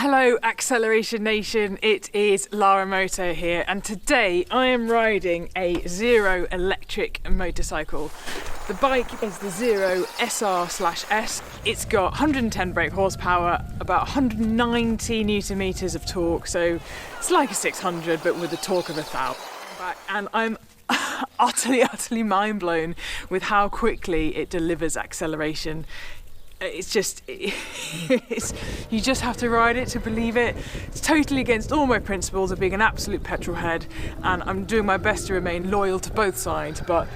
Hello Acceleration Nation, it is Lara Moto here, and today I am riding a Zero electric motorcycle. The bike is the Zero SR/S. It's got 110 brake horsepower, about 190 newton meters of torque, so it's like a 600 but with a torque of 1,000. And I'm utterly mind blown with how quickly it delivers acceleration. It's just, you just have to ride it to believe it. It's totally against all my principles of being an absolute petrol head, and I'm doing my best to remain loyal to both sides, but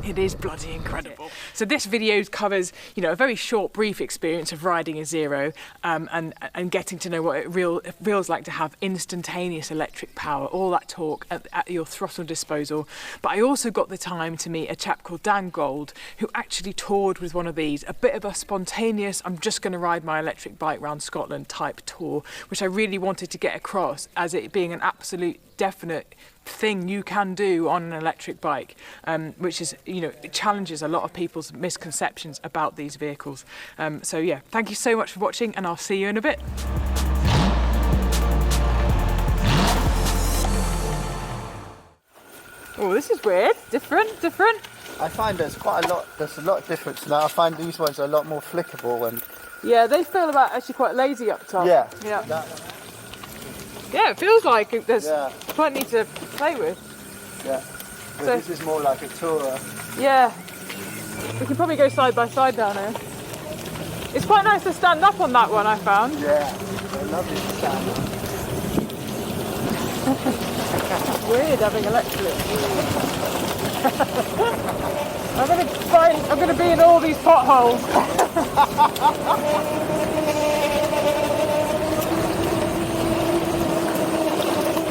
it is bloody incredible. So this video covers, a very short, brief experience of riding a Zero, and getting to know what it feels like to have instantaneous electric power, all that torque at your throttle disposal. But I also got the time to meet a chap called Dan Gold, who actually toured with one of these, a bit of a spontaneous, I'm just going to ride my electric bike around Scotland type tour, which I really wanted to get across as it being an absolute definite thing you can do on an electric bike, which is, it challenges a lot of people's misconceptions about these vehicles. So yeah, thank you so much for watching, and I'll see you in a bit. Oh, this is weird. Different. I find there's a lot of difference now. I find these ones are a lot more flickable and... Yeah, they feel actually quite lazy up top. Yeah. Yeah, it feels like there's plenty to play with. Yeah. But so, this is more like a tourer. Yeah. We can probably go side by side down here. It's quite nice to stand up on that one, I found. Yeah. They're lovely to stand on. Weird having electric. I'm gonna be in all these potholes.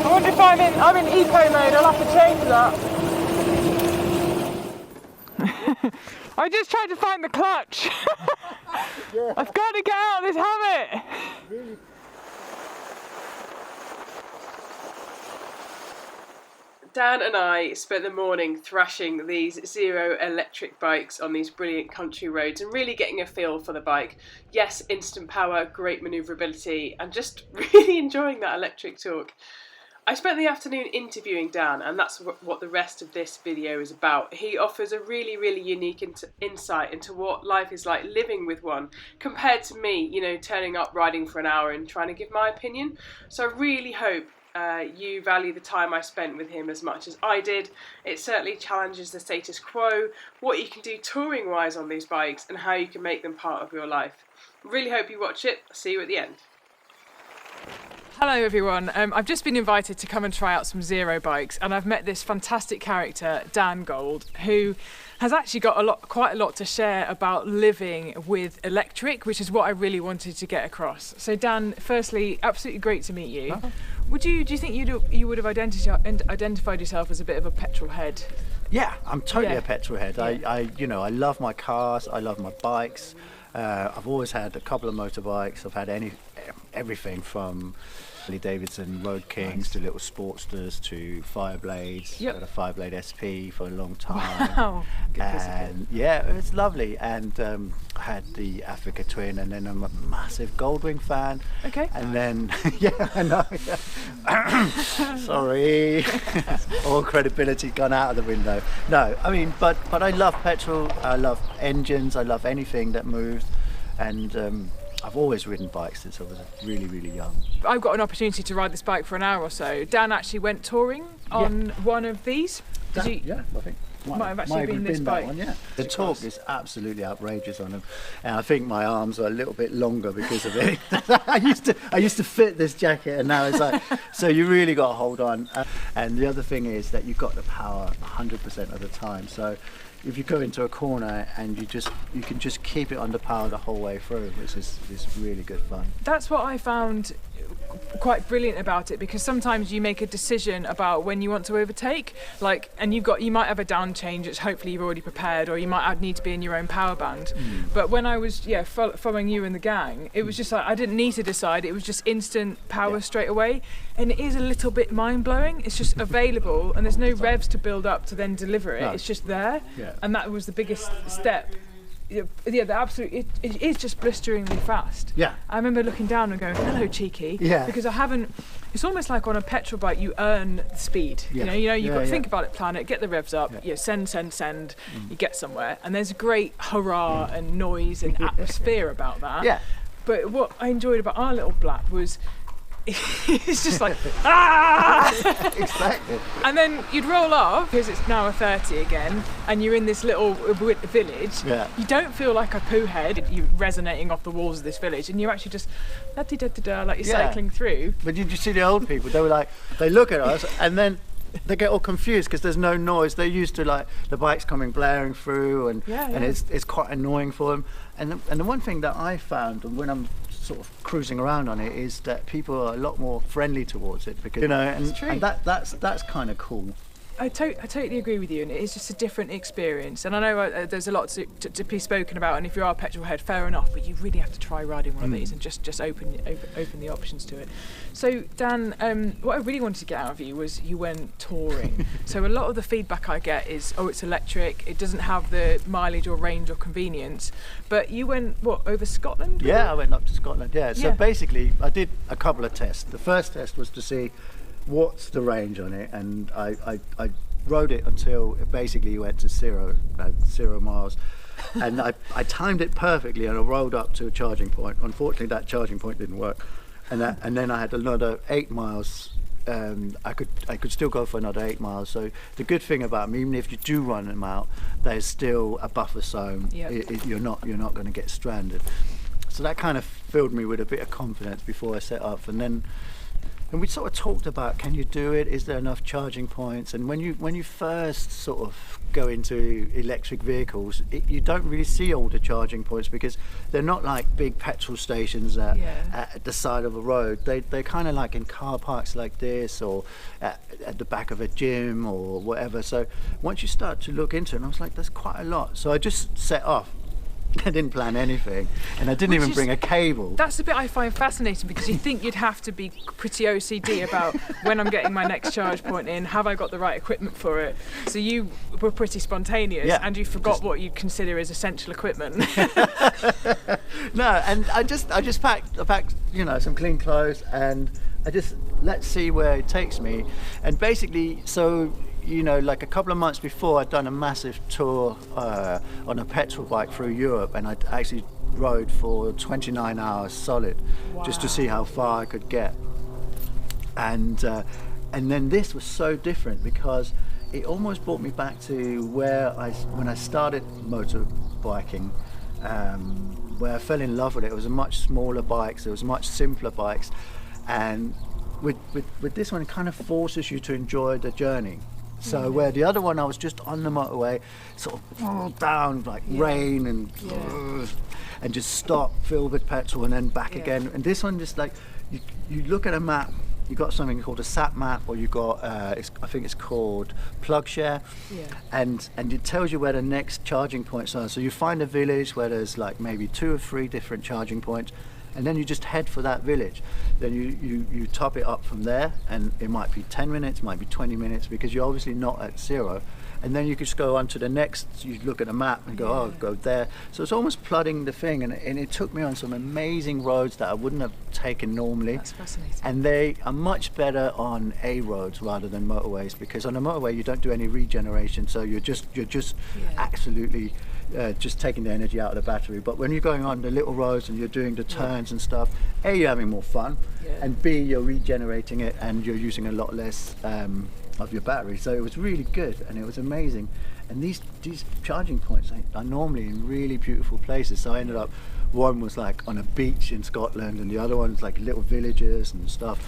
I wonder if I'm in eco mode, I'll have to change that. I just tried to find the clutch. Yeah. I've got to get out of this habit. Really? Dan and I spent the morning thrashing these Zero electric bikes on these brilliant country roads and really getting a feel for the bike. Yes, instant power, great manoeuvrability, and just really enjoying that electric torque. I spent the afternoon interviewing Dan, and that's what the rest of this video is about. He offers a really unique insight into what life is like living with one, compared to me, turning up, riding for an hour and trying to give my opinion. So I really hope you value the time I spent with him as much as I did. It certainly challenges the status quo, what you can do touring wise on these bikes, and how you can make them part of your life. Really hope you watch it. See you at the end. Hello everyone, I've just been invited to come and try out some Zero bikes, and I've met this fantastic character, Dan Gold, who has actually got quite a lot to share about living with electric, which is what I really wanted to get across. So Dan, firstly, absolutely great to meet you. Uh-huh. Do you think you would have identified yourself as a bit of a petrol head? Yeah, I'm totally a petrol head. Yeah. I love my cars, I love my bikes. I've always had a couple of motorbikes. I've had everything from Davidson Road Kings to little Sportsters to Fireblades. Yep. I had a Fireblade SP for a long time. Wow, good and yeah, it's lovely. And I had the Africa Twin, and then I'm a massive Goldwing fan. Okay. And then yeah, I know. Yeah. Sorry, all credibility gone out of the window. No, I mean, but I love petrol. I love engines. I love anything that moves, and I've always ridden bikes since I was really young. I've got an opportunity to ride this bike for an hour or so. Dan actually went touring on one of these. Yeah, I think. Might have actually been this bike. One, yeah. The torque is absolutely outrageous on them, and I think my arms are a little bit longer because of it. I used to fit this jacket, and now it's like, so you really got to hold on. And the other thing is that you've got the power 100% of the time. So if you go into a corner and you can just keep it under power the whole way through, which is really good fun. That's what I found quite brilliant about it, because sometimes you make a decision about when you want to overtake, and you might have a down change which hopefully you've already prepared, or you might need to be in your own power band. But when I was following you and the gang, it was just like I didn't need to decide, it was just instant power straight away, and it is a little bit mind-blowing. It's just available, and there's no revs to build up to then deliver it. It's just there, and that was the biggest step yeah, the absolute. It is just blisteringly fast. Yeah. I remember looking down and going, "Hello, cheeky." Yeah. Because I haven't. It's almost like on a petrol bike, you earn the speed. Yeah. You've got to Yeah. think about it, plan it, get the revs up. Yeah. You send. You get somewhere, and there's a great hurrah and noise and atmosphere about that. Yeah. But what I enjoyed about our little blap was. It's just like ah, Exactly. and then you'd roll off because it's now a 30 again, and you're in this little village. Yeah. You don't feel like a poo head. You're resonating off the walls of this village, and you're actually just like you're Yeah. cycling through. But did you see the old people? They were like, they look at us and then they get all confused because there's no noise. They're used to like the bikes coming blaring through, and Yeah, and yeah. it's quite annoying for them. And the one thing that I found when I'm sort of cruising around on it is that people are a lot more friendly towards it because It's true. and that's kind of cool. I totally agree with you, and it is just a different experience. And I know there's a lot to be spoken about, and if you are a petrol head, fair enough, but you really have to try riding one of these and just open the options to it. So Dan, what I really wanted to get out of you was you went touring. So a lot of the feedback I get is, oh, it's electric, it doesn't have the mileage or range or convenience, but you went, what, over Scotland? Yeah, I went up to Scotland. Yeah, so Yeah. basically I did a couple of tests. The first test was to see what's the range on it, and I rode it until it basically went to 0 miles, and I timed it perfectly, and I rolled up to a charging point. Unfortunately, that charging point didn't work, and then I had another 8 miles. I could still go for another 8 miles. So the good thing about them, even if you do run them out, there's still a buffer zone. Yep. You're not going to get stranded. So that kind of filled me with a bit of confidence before I set up, and we sort of talked about, can you do it? Is there enough charging points? And when you first sort of go into electric vehicles, you don't really see all the charging points because they're not like big petrol stations at the side of a road. They're kind of like in car parks like this, or at the back of a gym or whatever. So once you start to look into it, I was like, there's quite a lot. So I just set off. I didn't plan anything, and I didn't even bring a cable. That's the bit I find fascinating, because you think you'd have to be pretty OCD about when I'm getting my next charge point in, have I got the right equipment for it? So you were pretty spontaneous, Yeah, and you forgot what you'd consider as essential equipment. No, and I just packed some clean clothes, and let's see where it takes me. And basically, so like a couple of months before, I'd done a massive tour on a petrol bike through Europe, and I'd actually rode for 29 hours solid, just to see how far I could get. And then this was so different because it almost brought me back to when I started motorbiking, where I fell in love with it. It was a much smaller bikes, it was much simpler bikes, and with this one, it kind of forces you to enjoy the journey. So where the other one, I was just on the motorway, sort of down like rain and just stop, fill with petrol, and then back again. And this one, just like you look at a map, you got something called a sat map, or you got I think it's called PlugShare, and it tells you where the next charging points are. So you find a village where there's like maybe 2 or 3 different charging points, and then you just head for that village. Then you top it up from there, and it might be 10 minutes, might be 20 minutes, because you're obviously not at 0. And then you just go on to the next, you look at a map and go, oh, go there. So it's almost flooding the thing, and it took me on some amazing roads that I wouldn't have taken normally. That's fascinating. And they are much better on A roads rather than motorways, because on a motorway you don't do any regeneration, so you're just absolutely just taking the energy out of the battery. But when you're going on the little roads and you're doing the turns and stuff, A, you're having more fun, and B, you're regenerating it and you're using a lot less of your battery. So it was really good, and it was amazing. And these charging points are normally in really beautiful places. So I ended up, one was like on a beach in Scotland, and the other one's like little villages and stuff.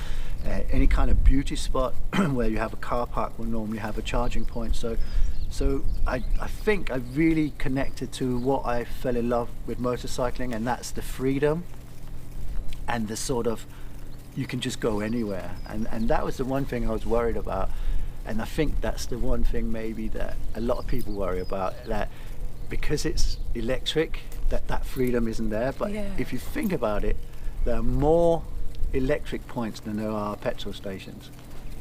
Any kind of beauty spot where you have a car park will normally have a charging point. So I think I really connected to what I fell in love with motorcycling, and that's the freedom and the sort of, you can just go anywhere. And that was the one thing I was worried about. And I think that's the one thing maybe that a lot of people worry about, that because it's electric, that freedom isn't there. But if you think about it, there are more electric points than there are petrol stations.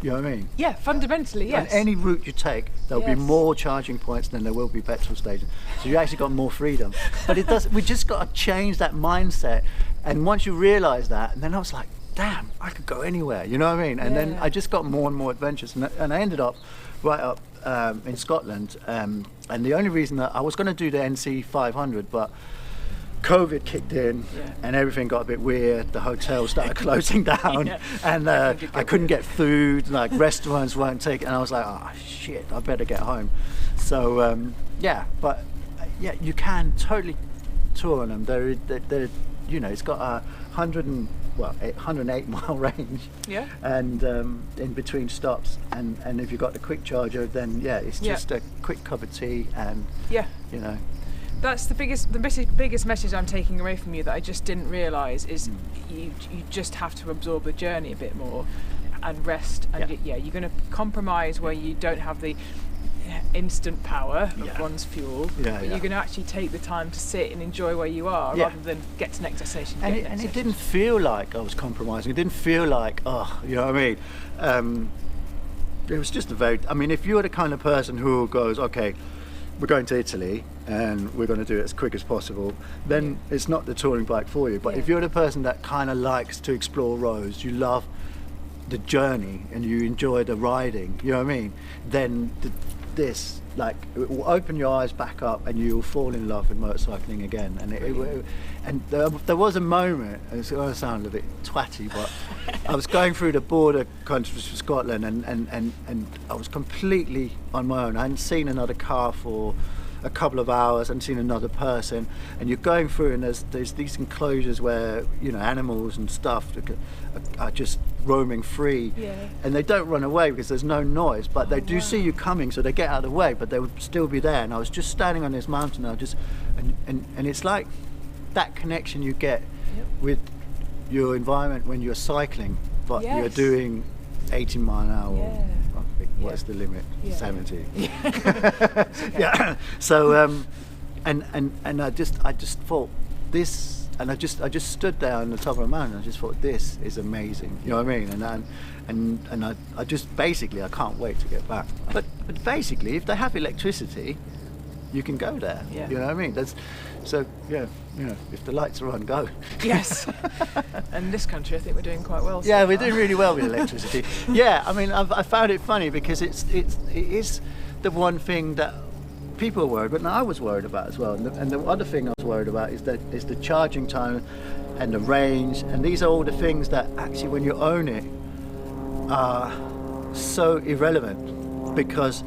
You know what I mean? Yeah, fundamentally, yes. On any route you take, there'll be Yes. more charging points than there will be petrol stations. So you actually got more freedom. But it does. We just got to change that mindset. And once you realise that, and then I was like, damn, I could go anywhere. You know what I mean? And then Yeah. I just got more and more adventures, and I ended up right up in Scotland. And the only reason that I was going to do the NC 500, but COVID kicked in, Yeah. and everything got a bit weird. The hotels started closing down, Yeah. and That can I get couldn't weird. get food. Like restaurants weren't taking, and I was like, "Oh shit, I better get home." So yeah, but yeah, you can totally tour on them. They're you know, it's got a 108 mile range, Yeah. and in between stops, and if you've got the quick charger, then yeah, it's Yeah. just a quick cup of tea, and Yeah. you know. That's the biggest message I'm taking away from you that I just didn't realise is you just have to absorb the journey a bit more and rest, and Yeah. you're going to compromise where you don't have the instant power of Yeah. one's fuel. Yeah, But yeah. you're going to actually take the time to sit and enjoy where you are Yeah. rather than get to next destination. And get it, next and it destination. didn't feel like I was compromising. It didn't feel like, oh, you know what I mean? It was just I mean, if you're the kind of person who goes, okay, we're going to Italy and we're going to do it as quick as possible, then it's not the touring bike for you. But if Yeah. you're the person that kind of likes to explore roads, you love the journey and you enjoy the riding, you know what I mean? Then this, like, it will open your eyes back up and you'll fall in love with motorcycling again. And there was a moment, it's going to sound a bit twatty, but I was going through the border countries for Scotland, and I was completely on my own. I hadn't seen another car for a couple of hours, hadn't seen another person, and you're going through, and there's these enclosures where, you know, animals and stuff are just roaming free, Yeah. and they don't run away because there's no noise, but they do see you coming, so they get out of the way, but they would still be there. And I was just standing on this mountain, and it's like that connection you get Yep. with your environment when you're cycling, but you're Yes. doing 80 mile an hour. Yeah. I think, what's the limit? Yeah. 70. Yeah. So and I just thought this, and I just stood there on the top of a mountain. I just thought, this is amazing. You know what I mean? And I just basically, I can't wait to get back. But basically, if they have electricity, you can go there. Yeah. You know what I mean? So yeah, you know, if the lights are on, go. Yes. And this country, I think we're doing quite well. so Yeah, we're far. doing really well with electricity. Yeah, I mean, I found it funny because it is the one thing that people are worried about, and I was worried about as well. And the other thing I was worried about is the charging time and the range, and these are all the things that actually, when you own it, are so irrelevant because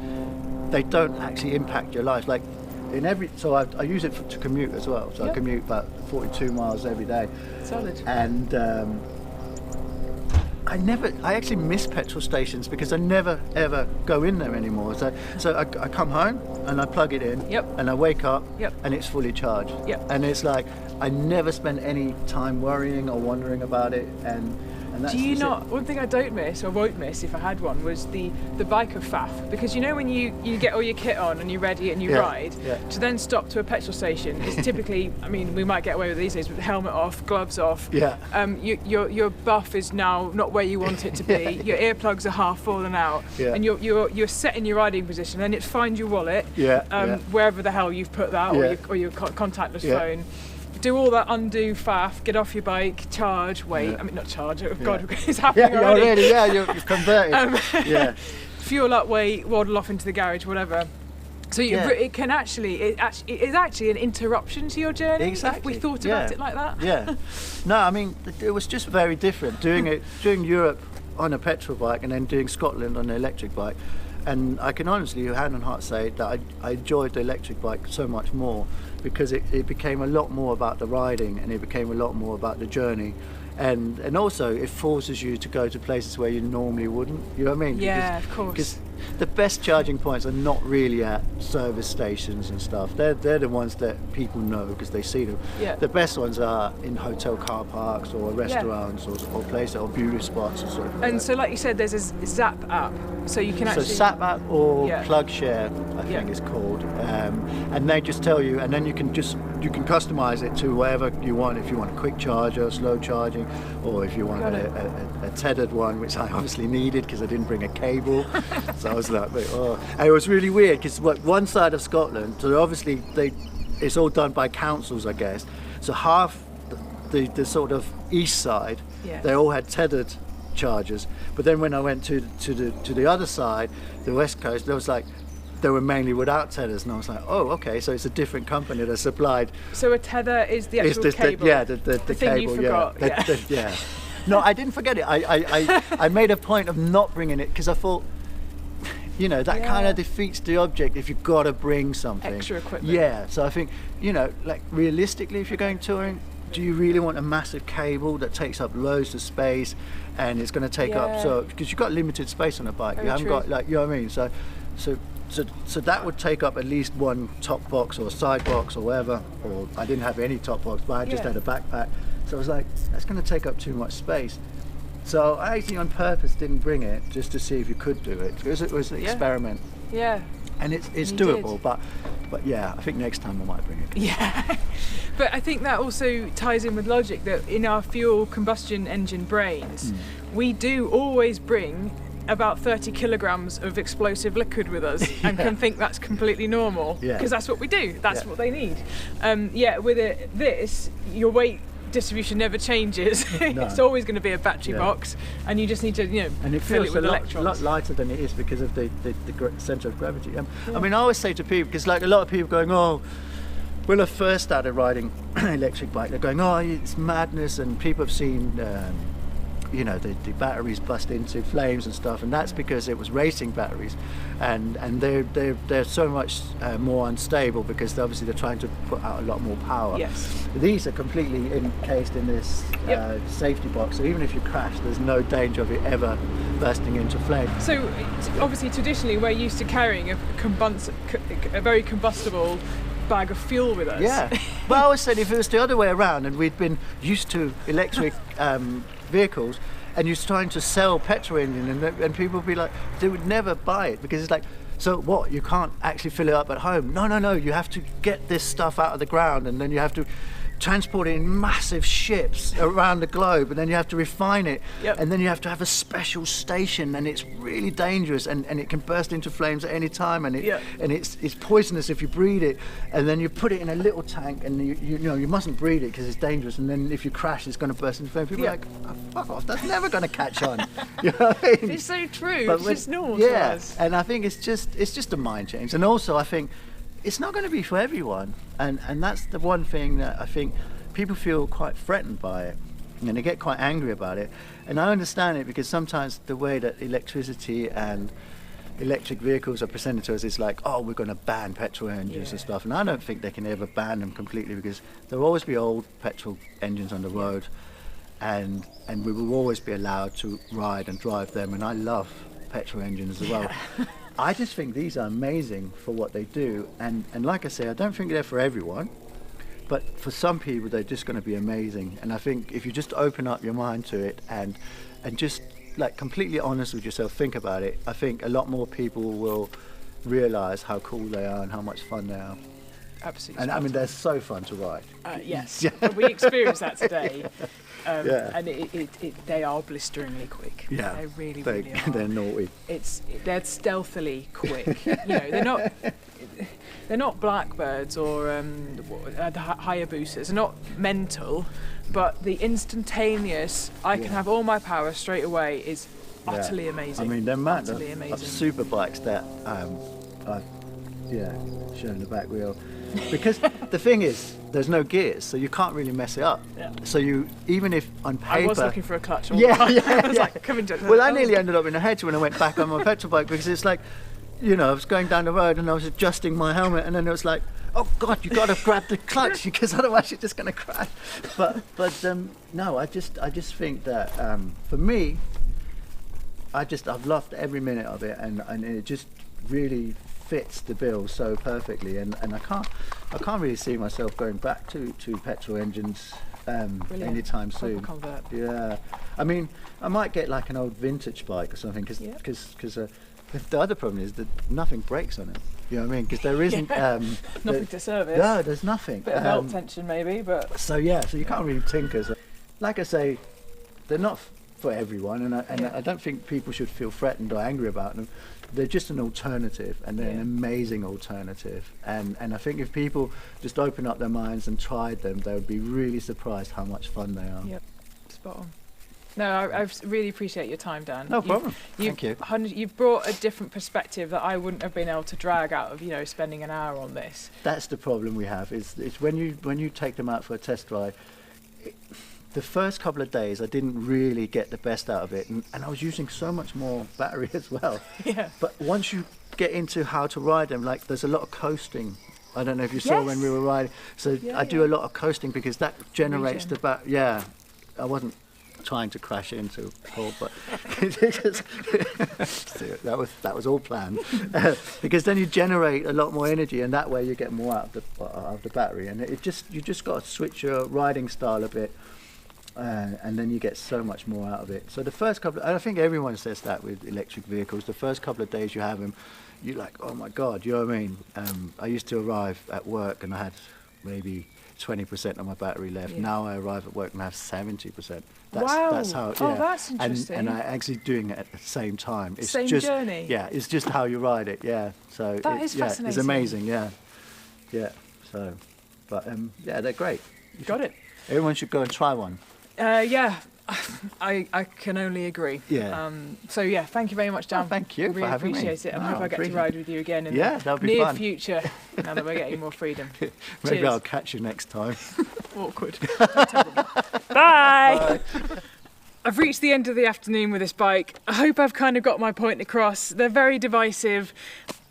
they don't actually impact your life. Like so I use it to commute as well. So I Yep. commute about 42 miles every day. Solid. And I actually miss petrol stations because I never ever go in there anymore. So I come home and I plug it in. Yep. And I wake up. Yep. And it's fully charged. Yep. And it's like I never spend any time worrying or wondering about it. And that's Do you just it. not? One thing I don't miss, or won't miss if I had one, was the bike of faff. Because you know when you get all your kit on and you're ready and you Yeah, ride, yeah. to then stop to a petrol station is typically, I mean, we might get away with it these days with the helmet off, gloves off. Yeah. Your buff is now not where you want it to be. Your earplugs are half fallen out, Yeah. and you're set in your riding position. And it finds your wallet, Yeah, yeah. wherever the hell you've put that, Yeah. or your contactless Yeah. phone. Do all that undo faff, get off your bike, charge, wait. Yeah. I mean, not charge. Oh God, Yeah. it's happening Yeah, already. yeah, you're converted. Yeah. Fuel up, wait, waddle off into the garage, whatever. So Yeah. it is actually an interruption to your journey. Exactly. If we thought about yeah. it like that. Yeah. No, I mean, it was just very different doing Europe on a petrol bike and then doing Scotland on an electric bike. And I can honestly, hand on heart, say that I enjoyed the electric bike so much more because it became a lot more about the riding and it became a lot more about the journey. And also it forces you to go to places where you normally wouldn't. You know what I mean? Yeah, of course. Because the best charging points are not really at service stations and stuff. They're the ones that people know because they see them. Yeah. The best ones are in hotel car parks or restaurants or places or beauty spots or sort of. And so, like you said, there's a Zap app, so you can So actually. SatMap or Yeah. PlugShare, I think Yeah. it's called, and they just tell you, and then you can just you can customize it to whatever you want. If you want a quick charger, slow charging, or if you want a tethered one, which I obviously needed because I didn't bring a cable. So I was like, oh. And it was really weird because one side of Scotland, so obviously it's all done by councils, I guess. So half the sort of east side, they all had tethered chargers. But then when I went to the other side, the west coast, there was like, they were mainly without tethers, and I was like, oh, okay, so it's a different company that supplied. So a tether is the actual cable? The thing cable, you forgot. Yeah. No, I didn't forget it. I made a point of not bringing it because I thought, you know, that kind of defeats the object if you've got to bring something. Extra equipment. Yeah, so I think, you know, like realistically, if you're going touring, do you really want a massive cable that takes up loads of space and it's going to take up, so, because you've got limited space on a bike. Very you haven't true. got, like, you know what I mean? So that would take up at least one top box or side box or whatever, or I didn't have any top box, but I just had a backpack. So I was like, that's going to take up too much space. So I actually on purpose didn't bring it just to see if you could do it, because it was an experiment. Yeah. And it's doable, but yeah, I think next time I might bring it. Yeah. But I think that also ties in with logic that in our fuel combustion engine brains, we do always bring about 30 kilograms of explosive liquid with us and can think that's completely normal because that's what we do, that's what they need. With this, your weight distribution never changes. It's always going to be a battery box, and you just need to, you know, and it fill feels it with a electrons. lot lighter than it is because of the centre of gravity. I mean, I always say to people, because like a lot of people going, oh, when I first started riding electric bike, they're going, oh, it's madness, and people have seen you know, the batteries bust into flames and stuff, and that's because it was racing batteries, and they're so much more unstable because obviously they're trying to put out a lot more power. Yes. These are completely encased in this safety box, so even if you crash, there's no danger of it ever bursting into flame. So obviously traditionally we're used to carrying a very combustible bag of fuel with us. Yeah. Well, I always said if it was the other way around and we'd been used to electric vehicles and you're trying to sell petrol engine and people would be like, they would never buy it because it's like, so what, you can't actually fill it up at home? No, you have to get this stuff out of the ground and then you have to transport it in massive ships around the globe, and then you have to refine it, and then you have to have a special station, and it's really dangerous, and it can burst into flames at any time, and it's poisonous if you breathe it, and then you put it in a little tank, and you know you mustn't breathe it because it's dangerous, and then if you crash it's going to burst into flames. People are like, oh, fuck off, that's never going to catch on. You know what I mean? It's so true. But it's just normal to us. And I think it's just a mind change, and also I think it's not going to be for everyone, and that's the one thing that I think people feel quite threatened by it, and they get quite angry about it, and I understand it because sometimes the way that electricity and electric vehicles are presented to us is like, oh, we're going to ban petrol engines and stuff, and I don't think they can ever ban them completely because there will always be old petrol engines on the road, and we will always be allowed to ride and drive them, and I love petrol engines as well. I just think these are amazing for what they do, and like I say, I don't think they're for everyone, but for some people they're just going to be amazing. And I think if you just open up your mind to it and just like completely honest with yourself, think about it, I think a lot more people will realise how cool they are and how much fun they are. Absolutely. And I mean, they're so fun to ride. Yes, we experienced that today. And they are blisteringly quick. Yeah, they really are. They're naughty. They're stealthily quick. You know, they're not blackbirds or the Hayabusas. They're not mental, but the instantaneous, I can have all my power straight away is utterly amazing. I mean, they're mad. Utterly amazing. Super bikes that I've shown the back wheel. Because the thing is, there's no gears, so you can't really mess it up. Yeah. So even if on paper... I was looking for a clutch. I was like, coming to... Well, I nearly ended up in a hedge when I went back on my petrol bike because it's like, you know, I was going down the road and I was adjusting my helmet and then it was like, oh God, you got to grab the clutch because otherwise you're just going to crash. But no, I just think that for me, I've loved every minute of it and it just really fits the bill so perfectly, and I can't really see myself going back to petrol engines anytime soon. Convert. Yeah, I mean, I might get like an old vintage bike or something because the other problem is that nothing breaks on it. You know what I mean? Because there isn't Nothing to service. no, there's nothing. Bit of belt tension maybe, but So you can't really tinker. So, like I say, they're not for everyone, and I don't think people should feel threatened or angry about them. They're just an alternative, and they're an amazing alternative. And I think if people just open up their minds and tried them, they would be really surprised how much fun they are. Yep, spot on. No, I really appreciate your time, Dan. No problem. Thank you. You've brought a different perspective that I wouldn't have been able to drag out of, spending an hour on this. That's the problem we have. Is when you take them out for a test drive. The first couple of days, I didn't really get the best out of it, and I was using so much more battery as well. Yeah. But once you get into how to ride them, like there's a lot of coasting. I don't know if you saw when we were riding. So I do a lot of coasting because that generates the back. Yeah, I wasn't trying to crash into Paul, but that was all planned. Because then you generate a lot more energy, and that way you get more out of the battery. And you just got to switch your riding style a bit. And then you get so much more out of it. So the first couple, and I think everyone says that with electric vehicles, the first couple of days you have them, you're like, oh my God, you know what I mean? I used to arrive at work and I had maybe 20% of my battery left. Now I arrive at work and I have 70%. That's how. Oh, that's interesting. And I actually doing it at the same time. It's same just, journey. Yeah, it's just how you ride it. Yeah. So that is fascinating. It's amazing. Yeah. Yeah. So, but they're great. Got it. Everyone should go and try one. Yeah, I can only agree. Yeah. So thank you very much, Dan. Oh, thank you I really for having appreciate me. it. I hope I get to ride with you again in that'll the be near fun. future. Now that we're getting more freedom. Maybe Cheers. I'll catch you next time. Awkward. Bye. I've reached the end of the afternoon with this bike. I hope I've kind of got my point across. They're very divisive,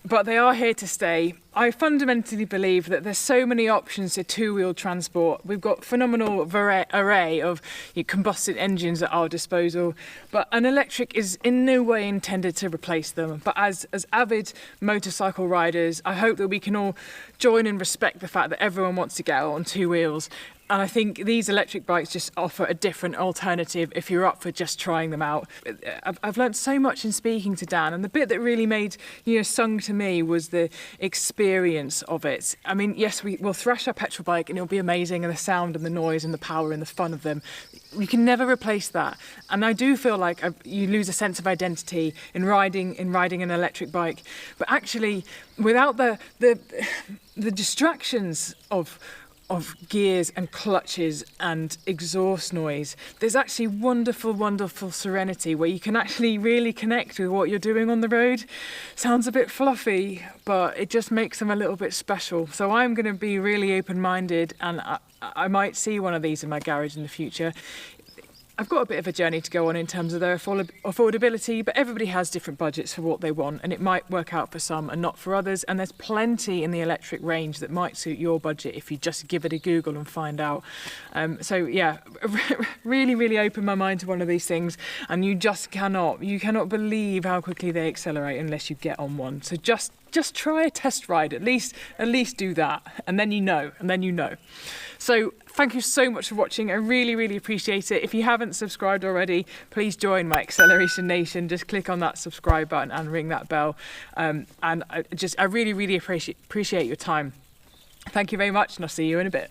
but they are here to stay. I fundamentally believe that there's so many options to two-wheel transport. We've got phenomenal array of combustion engines at our disposal, but an electric is in no way intended to replace them. But as avid motorcycle riders, I hope that we can all join and respect the fact that everyone wants to get out on two wheels. And I think these electric bikes just offer a different alternative if you're up for just trying them out. I've learned so much in speaking to Dan, and the bit that really made sung to me was the experience of it. I mean, yes, we'll thrash our petrol bike and it'll be amazing, and the sound and the noise and the power and the fun of them. You can never replace that. And I do feel like you lose a sense of identity in riding an electric bike. But actually, without the distractions of gears and clutches and exhaust noise, there's actually wonderful serenity where you can actually really connect with what you're doing on the road. Sounds a bit fluffy, but it just makes them a little bit special. So I'm going to be really open-minded, and I might see one of these in my garage in the future. I've got a bit of a journey to go on in terms of their affordability, but everybody has different budgets for what they want, and it might work out for some and not for others. And there's plenty in the electric range that might suit your budget if you just give it a Google and find out. Really open my mind to one of these things, and you cannot believe how quickly they accelerate unless you get on one. So just try a test ride, at least do that, and then you know. So thank you so much for watching. I really appreciate it. If you haven't subscribed already, please join my Acceleration Nation. Just click on that subscribe button and ring that bell. And I really appreciate your time. Thank you very much, and I'll see you in a bit.